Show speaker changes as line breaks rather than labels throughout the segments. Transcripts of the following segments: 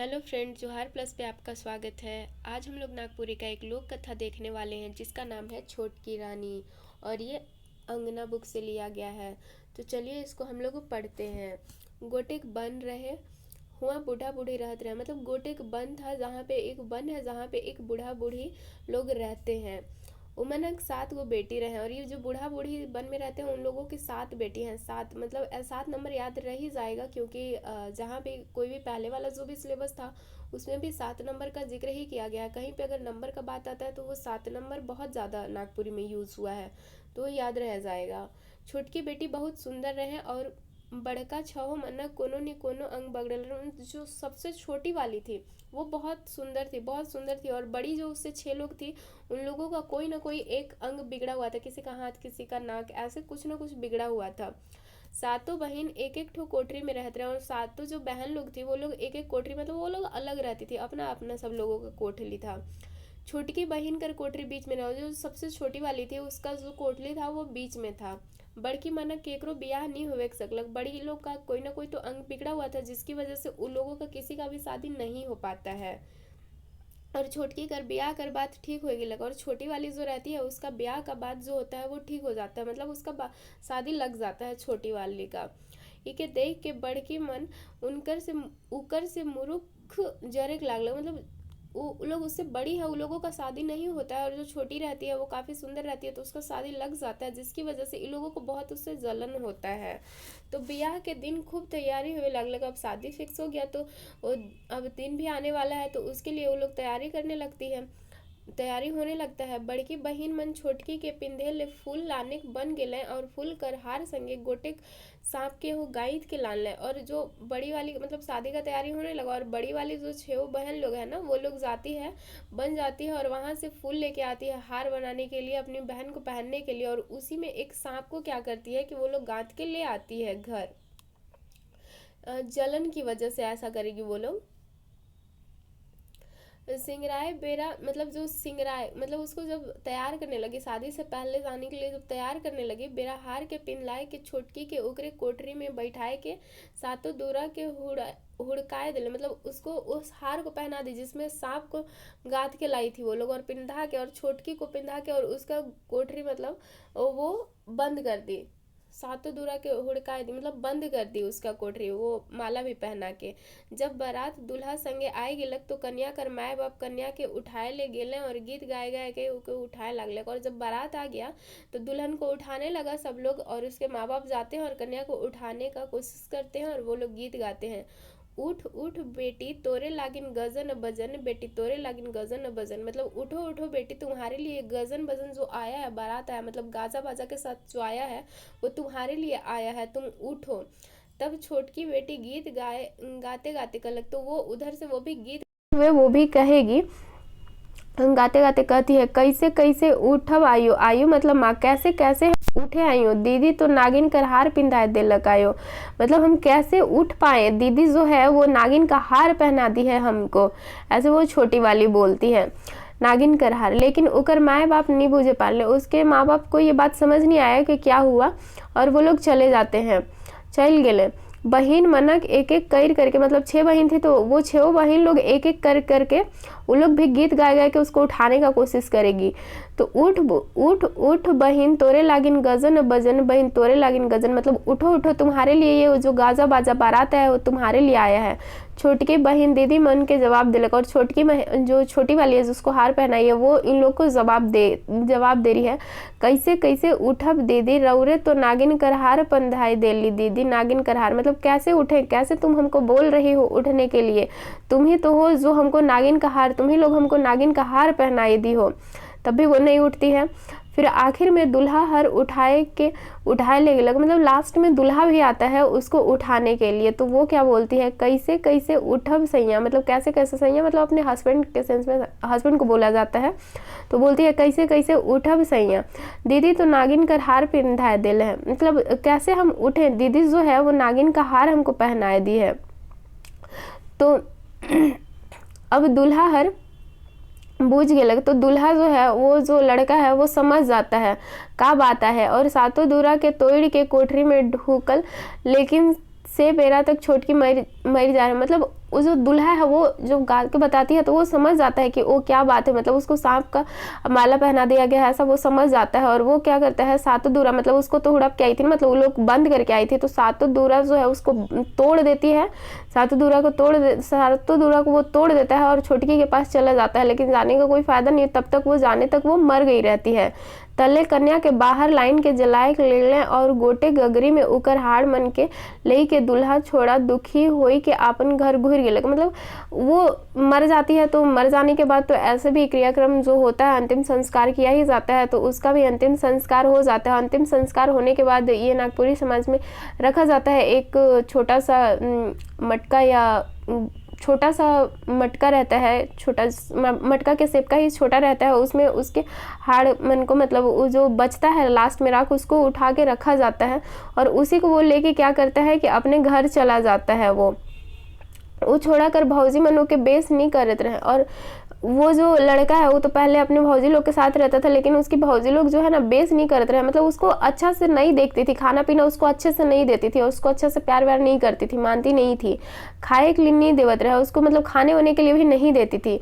Hello friends, जोहार plus पे आपका स्वागत है। आज हम लोग नागपुरी का एक लोक कथा देखने वाले हैं जिसका नाम है छोटकी रानी और ये अंगना बुक से लिया गया है। तो चलिए इसको हम लोग पढ़ते हैं। गोटेक बन रहे हुआ बूढ़ा बूढ़ी रहते रहे, मतलब गोटेक वन था जहाँ पे एक वन है जहाँ पे एक बूढ़ा बूढ़ी लोग रहते हैं। उमनक 7 गो बेटी रहे और ये जो बूढ़ा बूढ़ी वन में रहते हैं उन लोगों की 7 बेटी हैं। 7 मतलब 7 नंबर याद रह ही जाएगा क्योंकि जहाँ पे कोई भी पहले वाला जो भी सिलेबस था उसमें भी 7 नंबर का जिक्र ही किया गया है। कहीं पे अगर नंबर का बात आता है तो वो 7 नंबर बहुत ज़्यादा नागपुरी में यूज़ हुआ है, तो याद रह जाएगा। छोटकी बेटी बहुत सुंदर रहे और बड़का छहो मन्ना कोनो ने कोनो अंग बगड़ल। जो सबसे छोटी वाली थी वो बहुत सुंदर थी, बहुत सुंदर थी, और बड़ी जो उससे 6 लोग थी उन लोगों का कोई ना कोई एक अंग बिगड़ा हुआ था, किसी का हाथ किसी का नाक, ऐसे कुछ ना कुछ बिगड़ा हुआ था। सातों बहन एक एक ठो कोठरी में रहते रहे और सातों जो बहन लोग थी वो लोग एक एक कोठरी, मतलब वो लोग अलग रहती थी, अपना अपना सब लोगों का कोठली था। छोटकी बहन कर कोठरी बीच में रहा, जो सबसे छोटी वाली थी उसका जो कोठली था वो बीच में था। बड़की माना केकरो ब्याह नहीं हुए सकलक, बड़ी लोग का कोई ना कोई तो अंग बिगड़ा हुआ था जिसकी वजह से उन लोगों का किसी का भी शादी नहीं हो पाता है। और छोटकी कर ब्याह कर बात ठीक होगी लगा, और छोटी वाली जो रहती है उसका ब्याह का बात जो होता है वो ठीक हो जाता है, मतलब उसका शादी लग जाता है छोटी वाली का। इके देख के बड़की मन उनकर से उकर से मुरुख जरक लागल, मतलब वो लोग उससे बड़ी है, उन लोगों का शादी नहीं होता है, और जो छोटी रहती है वो काफ़ी सुंदर रहती है तो उसका शादी लग जाता है, जिसकी वजह से इन लोगों को बहुत उससे जलन होता है। तो ब्याह के दिन खूब तैयारी हुए लगलग, अब शादी फिक्स हो गया तो वो अब दिन भी आने वाला है तो उसके लिए वो लोग तैयारी करने लगती है, तैयारी होने लगता है। बड़की बहिन मन छोटकी के पिंधे ले फूल लाने बन गए और फूल कर हार संगे गोटे सांप के हो गाइद के लान ले, और जो बड़ी वाली मतलब शादी का तैयारी होने लगा और बड़ी वाली जो 6 बहन लोग हैं ना वो लोग जाती है, बन जाती है और वहाँ से फूल लेके आती है हार बनाने के लिए अपनी बहन को पहनने के लिए, और उसी में एक सांप को क्या करती है कि वो लोग गांथ के ले आती है घर। जलन की वजह से ऐसा करेगी वो लोग। सिंगराय बेरा मतलब जो सिंगराय मतलब उसको जब तैयार करने लगी, शादी से पहले जाने के लिए जब तैयार करने लगी, बेरा हार के पिन के छोटकी के ओकरे कोठरी में बैठाए के सातों दूरा के हुड़काए दिले, मतलब उसको उस हार को पहना दी जिसमें सांप को गाथ के लाई थी वो लोग, और पिंधा के और छोटकी को पिंधा के और उसका कोठरी मतलब वो बंद कर दी, सातों दूरा के हुड़काए दी मतलब बंद कर दी उसका कोठरी, वो माला भी पहना के। जब बारात दूल्हा संगे आए गेलक तो कन्या कर माए बाप कन्या के उठाए ले गेले और गीत गाए गाए के उके उठाए लगलक, और जब बारात आ गया तो दुल्हन को उठाने लगा सब लोग, और उसके माँ बाप जाते हैं और कन्या को उठाने का कोशिश करते हैं और वो लोग गीत गाते हैं। उठ उठ बेटी तोरे लागिन गजन बजन, बेटी तोरे लागिन गजन बजन, मतलब उठो उठो बेटी तुम्हारे लिए गजन बजन जो आया है, बारात आया मतलब गाजा बाजा के साथ जो आया है वो तुम्हारे लिए आया है, तुम उठो। तब छोटकी बेटी गीत गाते गाते कलक, तो वो उधर से वो भी गीत हुए वो भी कहेगी, गाते गाते कहती है कैसे कैसे उठब आयो, आयो मतलब माँ कैसे कैसे उठे आयो, दीदी तो नागिन कर हार पिंधाए देलक आयो, मतलब हम कैसे उठ पाए, दीदी जो है वो नागिन का हार पहना दी है हमको, ऐसे वो छोटी वाली बोलती है नागिन कर हार। लेकिन उकर माए बाप नहीं बुझे पाले, उसके माँ बाप को ये बात समझ नहीं आया कि क्या हुआ, और वो लोग चले जाते हैं, चल गए। बहन मनक एक एक कर करके, मतलब 6 बहन थी तो वो 6 बहन लोग एक एक कर करके वो लोग भी गीत गा गा के उसको उठाने का कोशिश करेगी। तो उठ उठ उठ बहन तोरे लागिन गजन बजन, बहन तोरे लागिन गजन मतलब उठो उठो तुम्हारे लिए ये जो गाजा बाजा बारात है वो तुम्हारे लिए आया है। छोटकी बहन दीदी मन के जवाब दिलक, और छोटकी जो छोटी वाली है जिसको हार पहनाई है वो इन लोग को जवाब दे रही है, कैसे कैसे उठब दीदी रौरे तो नागिन कर हार पंधाई देली, दीदी नागिन कर हार मतलब कैसे उठे, कैसे तुम हमको बोल रही हो उठने के लिए, तुम ही तो हो जो हमको नागिन का हार, तुम ही लोग हमको नागिन का हार पहनाई दी हो, तब भी वो नहीं उठती है। फिर आखिर में दुल्हा हर उठाए ले लगा, मतलब लास्ट में दुल्हा भी आता है उसको उठाने के लिए, तो वो क्या बोलती है कैसे कैसे उठब सैया, मतलब कैसे कैसे सैया मतलब अपने हस्बैंड के सेंस में हस्बैंड को बोला जाता है, तो बोलती है कैसे कैसे उठब सैया, दीदी तो नागिन का हार पहनाए दिल है, मतलब कैसे हम उठे, दीदी जो है वो नागिन का हार हमको पहनाए दी है। तो अब दुल्हा हर बूझ गया, तो दूल्हा जो है वो जो लड़का है वो समझ जाता है का बात है, और सातों दूरा के तोड़ के कोठरी में ढूकल, लेकिन से बेरा तक छोटकी मर मर जा रही। मतलब वो जो दूल्हा है वो जो गा के बताती है तो वो समझ जाता है कि वो क्या बात है, मतलब उसको सांप का माला पहना दिया गया है, ऐसा वो समझ जाता है। और वो क्या करता है, सातों दूरा, मतलब उसको तो हुड़प के आई थी, मतलब वो लोग बंद करके आई थी, तो सातों दूरा जो है उसको तोड़ देती है। सातों दूरा को वो तोड़ देता है और छोटकी के पास चला जाता है, लेकिन जाने का कोई फायदा नहीं, तब तक वो जाने तक वो मर गई रहती है। तले कन्या के बाहर लाइन के जलाए ले और गोटे गगरी में उकर हाड़ मन के लई के दूल्हा छोड़ा दुखी होई के आपन घर घुर गेलक। मतलब वो मर जाती है, तो मर जाने के बाद तो ऐसे भी क्रियाक्रम जो होता है अंतिम संस्कार किया ही जाता है, तो उसका भी अंतिम संस्कार हो जाता है। अंतिम संस्कार होने के बाद ये नागपुरी समाज में रखा जाता है, एक छोटा सा मटका या छोटा सा मटका रहता है, छोटा मटका के शेप का ही छोटा रहता है, उसमें उसके हाड़ मन को, मतलब वो जो बचता है लास्ट में राख, उसको उठा के रखा जाता है और उसी को वो लेके क्या करता है कि अपने घर चला जाता है। वो छोड़ा कर भौजी मनु के बेस नहीं करते रहे। और वो जो लड़का है वो तो पहले अपने भौजी लोग के साथ रहता था, लेकिन उसकी भौजी लोग जो है ना बेस नहीं करते रहे, मतलब उसको अच्छा से नहीं देखती थी, खाना पीना उसको अच्छे से नहीं देती थी, उसको अच्छे से प्यार व्यार नहीं करती थी, मानती नहीं थी, खाए के लिए नहीं देवत रहे उसको, मतलब खाने वाने के लिए भी नहीं देती थी,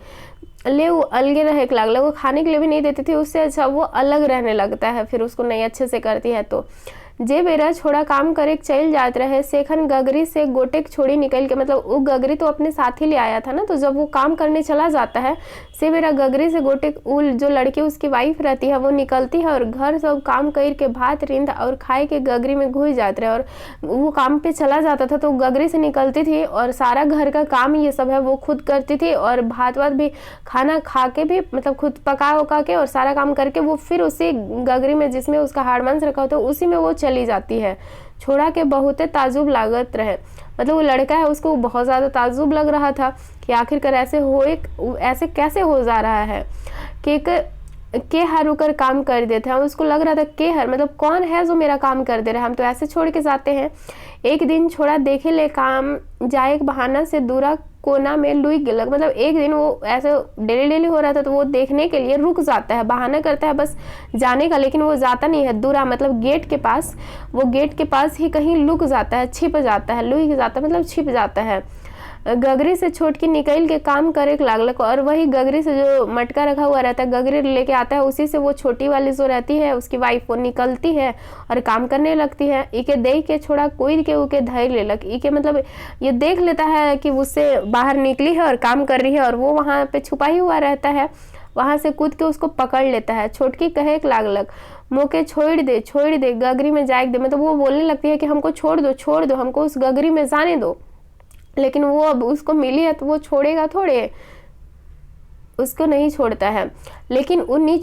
ले वो अलगे रहे लागल, वो खाने के लिए भी नहीं देती थी, उससे अच्छा वो अलग रहने लगता है, फिर उसको नहीं अच्छे से करती है। तो जे बेरा छोड़ा काम करे चल जात रहे, सेखन गगरी से गोटे छोड़ी निकल के, मतलब वो गगरी तो अपने साथ ही ले आया था ना, तो जब वो काम करने चला जाता है से बेरा गगरी से गोटे जो लड़की उसकी वाइफ रहती है वो निकलती है और घर सब काम कर के भात रिंद और खाए के गगरी में घुस जाते रहे। और वो काम पे चला जाता था तो गगरी से निकलती थी और सारा घर का काम ये सब है वो खुद करती थी, और भात वात भी खाना खा के भी, मतलब खुद पका उका के और सारा काम करके वो फिर उसी गगरी में जिसमें उसका हाड़ मांस रखा होता है उसी में वो चली जाती है। छोड़ा के बहुते ताजुब लागत रहे, मतलब वो लड़का है उसको बहुत ज़्यादा ताजुब लग रहा था कि आखिरकार ऐसे कैसे हो जा रहा है के हर रुकर काम कर देते हैं। उसको लग रहा था के हर मतलब कौन है जो मेरा काम कर दे रहा है, हम तो ऐसे छोड़ के जाते हैं। एक दिन छोड़ा देखे ले काम जाए बहाना से दूरा कोना में लुई गिलक, मतलब एक दिन वो ऐसे डेली हो रहा था तो वो देखने के लिए रुक जाता है, बहाना करता है बस जाने का, लेकिन वो जाता नहीं है दूरा, मतलब गेट के पास, वो गेट के पास ही कहीं लुक जाता है, छिप जाता है, लुक जाता है मतलब छिप जाता है। गगरी से छोटकी निकल के काम करे लागलक, और वही गगरी से जो मटका रखा हुआ रहता है गगरी लेके आता है, उसी से वो छोटी वाली जो रहती है उसकी वाइफ वो निकलती है और काम करने लगती है। इके देख के छोड़ा कोई के उके धैर्य लेलक, इके मतलब ये देख लेता है कि उससे बाहर निकली है और काम कर रही है और वो वहाँ पे छुपा ही हुआ रहता है, वहां से कूद के उसको पकड़ लेता है। छोटकी कहे लागलक मोके छोड़ दे गगरी में जाए दे, मतलब वो बोलने लगती है कि हमको छोड़ दो, हमको उस गगरी में जाने दो, लेकिन वो अब उसको मिली है तो वो छोड़ेगा थोड़े, उसको नहीं छोड़ता है। लेकिन उन्हीं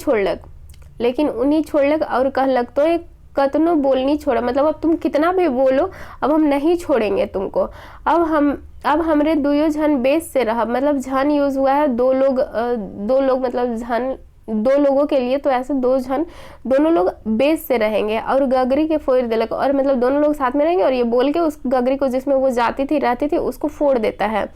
छोड़लक और कहलक तो एक कतनो बोलनी छोड़ा, मतलब अब तुम कितना भी बोलो अब हम नहीं छोड़ेंगे तुमको, अब हमरे दुयो झन बेस से रहा, मतलब झन यूज हुआ है दो लोग मतलब झन दो लोगों के लिए, तो ऐसे दोनों लोग बेस से रहेंगे और गगरी के फोड़ देलक, और मतलब दोनों लोग साथ में रहेंगे और ये बोल के उस गगरी को जिसमें वो रहती थी उसको फोड़ देता है।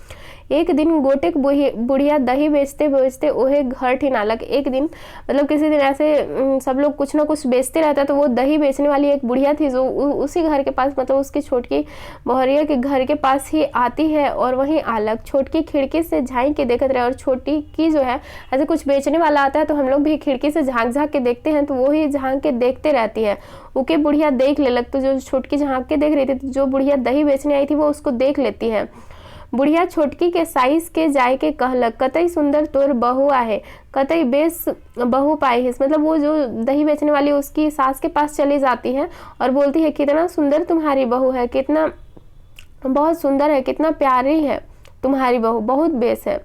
एक दिन गोटेक बुढ़िया दही बेचते ओहे घर ठिनालक, एक दिन मतलब किसी दिन ऐसे सब लोग कुछ ना कुछ बेचते रहता, तो वो दही बेचने वाली एक बुढ़िया थी जो उसी घर के पास, मतलब उसकी छोटकी बहरिया के घर के पास ही आती है और वहीं आलक। छोटकी खिड़की से झांक के देखते रहे, और छोटी की जो है ऐसे कुछ बेचने वाला आता है तो हम लोग भी खिड़की से झांक के देखते हैं, तो वो ही झांक के देखते रहती है। उके बुढ़िया देख ले लग, तो जो छोटकी झांक के देख रही थी, तो जो बुढ़िया दही बेचने आई थी वो उसको देख लेती है। बुढ़िया छोटकी के साइज के जाय के कहलक कतई सुंदर तोर बहू आहे, कतई बेस बहू पाई है, मतलब वो जो दही बेचने वाली उसकी सास के पास चली जाती है और बोलती है कितना सुंदर तुम्हारी बहू है, कितना बहुत सुंदर है, कितना प्यारी है तुम्हारी बहू, बहुत बेस है।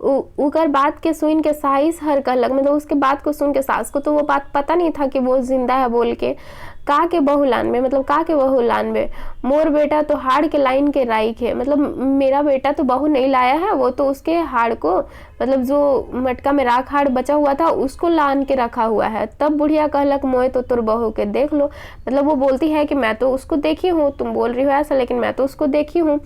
उकर बात के सुन के साइस हर कहलक, मतलब उसके बात को सुन के सास को तो वो बात पता नहीं था कि वो जिंदा है, बोल के का के बहू लानबे, मतलब का के बहू लानबे, मोर बेटा तो हाड़ के लाइन के राइक है, मतलब मेरा बेटा तो बहू नहीं लाया है, वो तो उसके हाड़ को, मतलब जो मटका में राख हाड़ बचा हुआ था उसको लान के रखा हुआ है। तब बुढ़िया कहलक मोए तो तुर बहू के देख लो, मतलब वो बोलती है कि मैं तो उसको देखी हूँ, तुम बोल रही हो ऐसा, लेकिन मैं तो उसको देखी हूँ।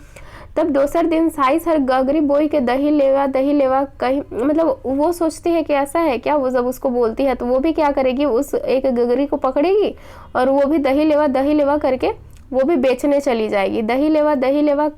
तब दोसर दिन साइस हर गगरी बोई के दही लेवा कहीं, मतलब वो सोचती है कि ऐसा है क्या, वो जब उसको बोलती है तो वो भी क्या करेगी, उस एक गगरी को पकड़ेगी और वो भी दही लेवा करके वो भी बेचने चली जाएगी। दही लेवा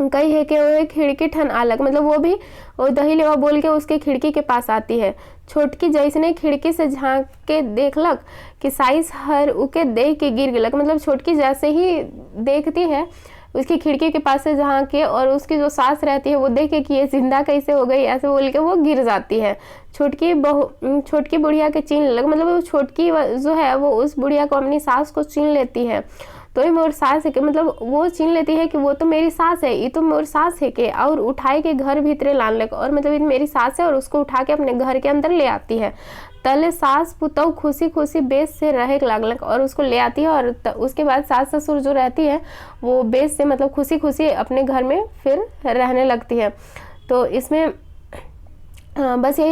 कई है कि वो खिड़की ठन आलक, मतलब वो दही लेवा बोल के उसके खिड़की के पास आती है। छोटकी जैसने खिड़की से झांक के देखलक कि साइस हर उके देख के गिर गेलक, मतलब छोटकी जैसे ही देखती है उसकी खिड़की के पास से झांक के, और उसकी जो सास रहती है वो देखे कि ये जिंदा कैसे हो गई, ऐसे बोल के वो गिर जाती है। छोटकी बुढ़िया के छीन लग, मतलब वो छोटकी जो है वो उस बुढ़िया को अपनी सास को छीन लेती है। तो ये मोर सास है कि, मतलब वो छीन लेती है कि वो तो मेरी सास है, ये तो मोर सास है के, और उठाए के घर भीतरे लान लग, और मतलब ये मेरी सास है, और उसको उठा के अपने घर के अंदर ले आती है। तले सास पुतौ खुशी खुशी बेस से रहे लागलक, और उसको ले आती है, और उसके बाद सास ससुर जो रहती है वो बेस से मतलब खुशी खुशी अपने घर में फिर रहने लगती है। तो इसमें बस यही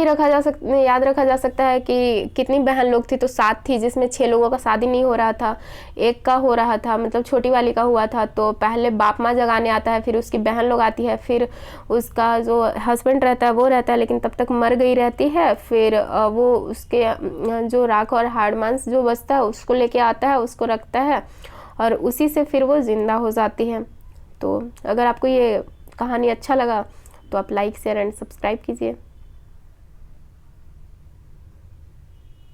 याद रखा जा सकता है कि कितनी बहन लोग थी, तो 7 थी, जिसमें 6 लोगों का शादी नहीं हो रहा था, एक का हो रहा था, मतलब छोटी वाली का हुआ था। तो पहले बाप माँ जगाने आता है, फिर उसकी बहन लोग आती है, फिर उसका जो हस्बैंड रहता है वो रहता है, लेकिन तब तक मर गई रहती है। फिर वो उसके जो राख और हाड़ मांस जो बचता है उसको लेके आता है, उसको रखता है, और उसी से फिर वो जिंदा हो जाती है। तो अगर आपको ये कहानी अच्छा लगा तो आप लाइक शेयर एंड सब्सक्राइब कीजिए।